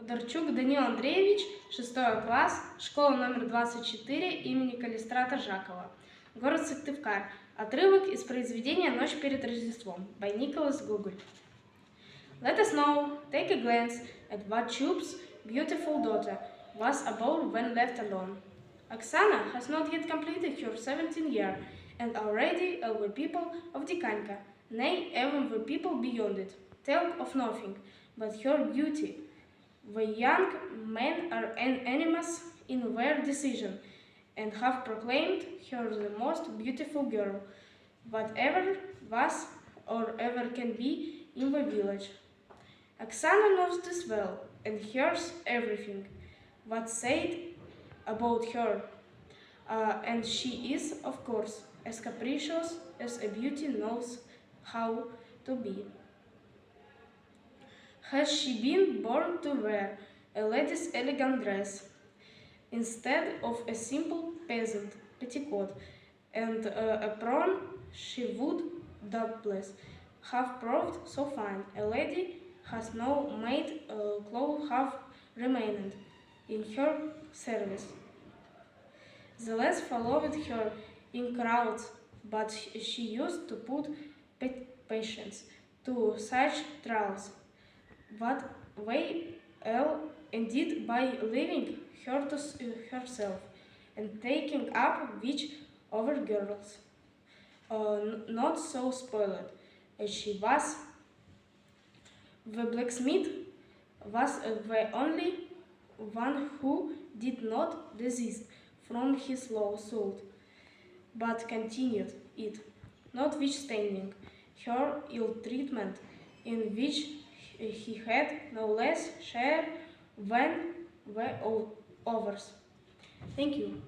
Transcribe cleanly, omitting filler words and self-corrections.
Федорчук Данил Андреевич, 6 класс, школа номер 24 имени Калистрата Жакова, город Сыктывкар. Отрывок из произведения «Ночь перед Рождеством» by Nicholas Gogol. Let us now take a glance at what Chub's beautiful daughter was about when left alone. Oksana has not yet completed her 17th year, and already all the people of Dikanka, nay, even the people beyond it, tell of nothing but her beauty. The young men are unanimous in their decision, and have proclaimed her the most beautiful girl, whatever was or ever can be in the village. Oksana knows this well, and hears everything what's said about her, and she is, of course, as capricious as a beauty knows how to be. Has she been born to wear a lady's elegant dress, instead of a simple peasant petticoat and apron? She would doubtless have proved so fine a lady has no maid clothes have remained in her service. The lads followed her in crowds, but she used to put patience to such trials. But they all ended by leaving her to herself and taking up with other girls, not so spoiled as she was. The blacksmith was the only one who did not desist from his lawsuit, but continued it, notwithstanding her ill treatment, in which he had no less share than the others. Thank you.